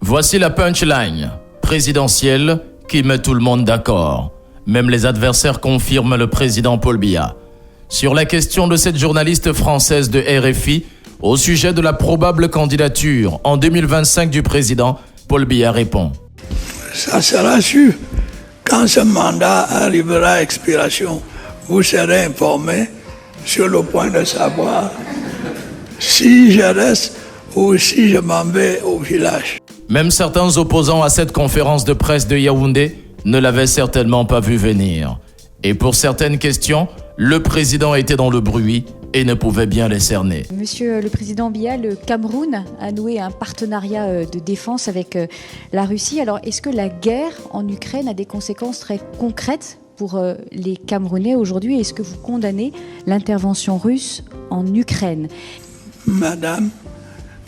Voici la punchline présidentielle qui met tout le monde d'accord. Même les adversaires confirment le président Paul Biya. Sur la question de cette journaliste française de RFI au sujet de la probable candidature en 2025 du président, Paul Biya répond. Ça sera sûr. Quand ce mandat arrivera à expiration, vous serez informés sur le point de savoir si je reste ou si je m'en vais au village. Même certains opposants à cette conférence de presse de Yaoundé ne l'avaient certainement pas vu venir. Et pour certaines questions, le président était dans le bruit et ne pouvait bien les cerner. Monsieur le président Biya, le Cameroun a noué un partenariat de défense avec la Russie. Alors, est-ce que la guerre en Ukraine a des conséquences très concrètes pour les Camerounais aujourd'hui? Est-ce que vous condamnez l'intervention russe en Ukraine? Madame,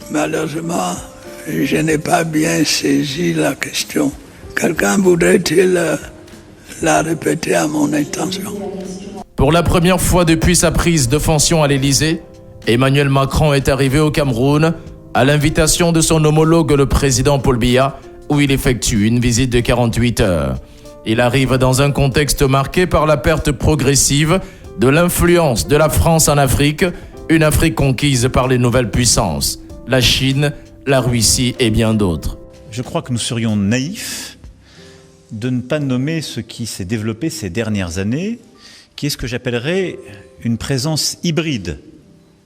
malheureusement, je n'ai pas bien saisi la question. Quelqu'un voudrait-il la répéter à mon intention? Pour la première fois depuis sa prise de fonction à l'Élysée, Emmanuel Macron est arrivé au Cameroun à l'invitation de son homologue le président Paul Biya, où il effectue une visite de 48 heures. Il arrive dans un contexte marqué par la perte progressive de l'influence de la France en Afrique, une Afrique conquise par les nouvelles puissances, la Chine, la Russie et bien d'autres. Je crois que nous serions naïfs de ne pas nommer ce qui s'est développé ces dernières années, qui est ce que j'appellerais une présence hybride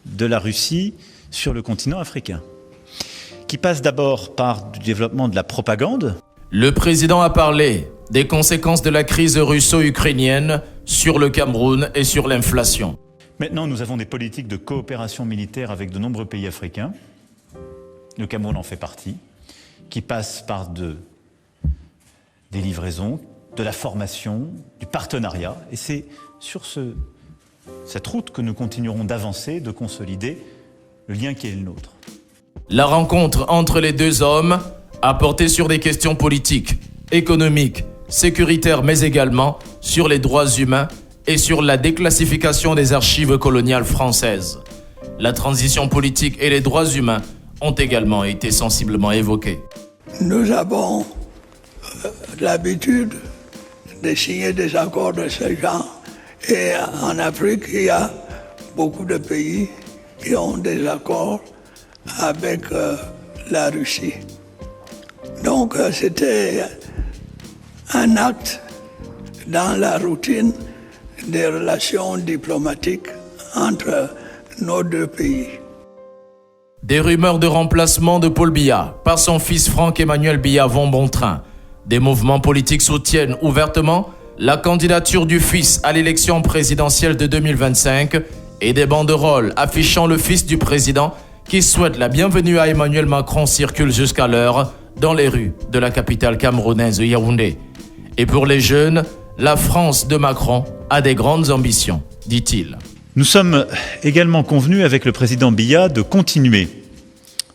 de la Russie sur le continent africain, qui passe d'abord par du développement de la propagande. Le président a parlé des conséquences de la crise russo-ukrainienne sur le Cameroun et sur l'inflation. Maintenant, nous avons des politiques de coopération militaire avec de nombreux pays africains. Le Cameroun en fait partie, qui passe par des livraisons, de la formation, du partenariat. Et c'est sur cette route que nous continuerons d'avancer, de consolider le lien qui est le nôtre. La rencontre entre les deux hommes a porté sur des questions politiques, économiques, sécuritaires, mais également sur les droits humains et sur la déclassification des archives coloniales françaises. La transition politique et les droits humains ont également été sensiblement évoqués. Nous avons l'habitude de signer des accords de ce genre. Et en Afrique, il y a beaucoup de pays qui ont des accords avec la Russie. Donc c'était un acte dans la routine des relations diplomatiques entre nos deux pays. Des rumeurs de remplacement de Paul Biya par son fils Franck-Emmanuel Biya vont bon train. Des mouvements politiques soutiennent ouvertement la candidature du fils à l'élection présidentielle de 2025 et des banderoles affichant le fils du président qui souhaite la bienvenue à Emmanuel Macron circulent jusqu'à l'heure dans les rues de la capitale camerounaise Yaoundé. Et pour les jeunes, la France de Macron a des grandes ambitions, dit-il. Nous sommes également convenus avec le président Biya de continuer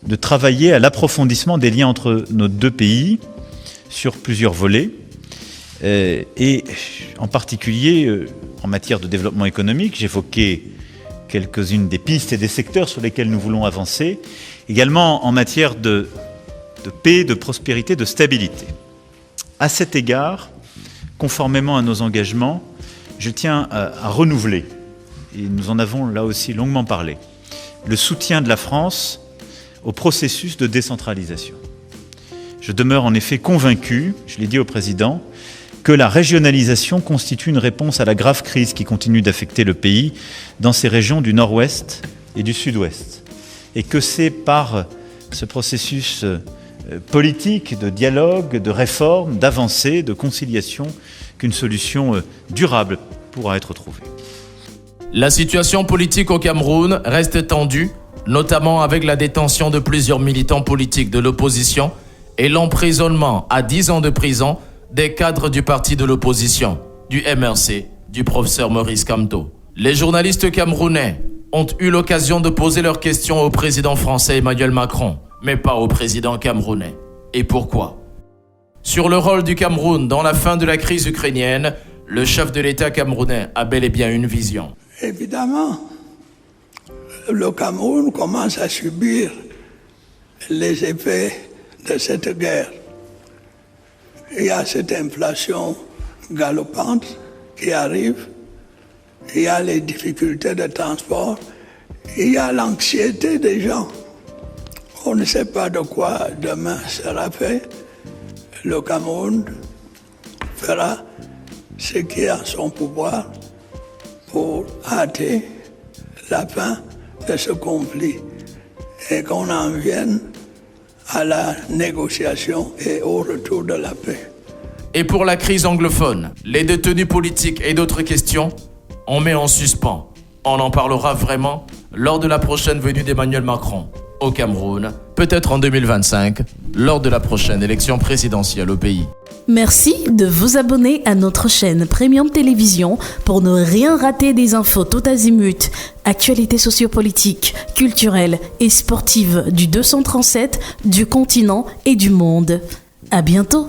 de travailler à l'approfondissement des liens entre nos deux pays sur plusieurs volets, et en particulier en matière de développement économique. J'évoquais quelques-unes des pistes et des secteurs sur lesquels nous voulons avancer, également en matière de paix, de prospérité, de stabilité. À cet égard, conformément à nos engagements, je tiens à renouveler, et nous en avons là aussi longuement parlé, le soutien de la France au processus de décentralisation. Je demeure en effet convaincu, je l'ai dit au président, que la régionalisation constitue une réponse à la grave crise qui continue d'affecter le pays dans ces régions du nord-ouest et du sud-ouest. Et que c'est par ce processus politique, de dialogue, de réforme, d'avancée, de conciliation, qu'une solution durable pourra être trouvée. La situation politique au Cameroun reste tendue, notamment avec la détention de plusieurs militants politiques de l'opposition et l'emprisonnement à 10 ans de prison des cadres du parti de l'opposition, du MRC, du professeur Maurice Kamto. Les journalistes camerounais ont eu l'occasion de poser leurs questions au président français Emmanuel Macron, mais pas au président camerounais. Et pourquoi? Sur le rôle du Cameroun dans la fin de la crise ukrainienne, le chef de l'État camerounais a bel et bien une vision. Évidemment, le Cameroun commence à subir les effets de cette guerre. Il y a cette inflation galopante qui arrive, il y a les difficultés de transport, il y a l'anxiété des gens. On ne sait pas de quoi demain sera fait. Le Cameroun fera ce qui est en son pouvoir pour hâter la fin de ce conflit et qu'on en vienne à la négociation et au retour de la paix. Et pour la crise anglophone, les détenus politiques et d'autres questions, on met en suspens. On en parlera vraiment lors de la prochaine venue d'Emmanuel Macron au Cameroun, peut-être en 2025, lors de la prochaine élection présidentielle au pays. Merci de vous abonner à notre chaîne Premium Télévision pour ne rien rater des infos tout azimut, actualités sociopolitiques, culturelles et sportives du 237, du continent et du monde. À bientôt!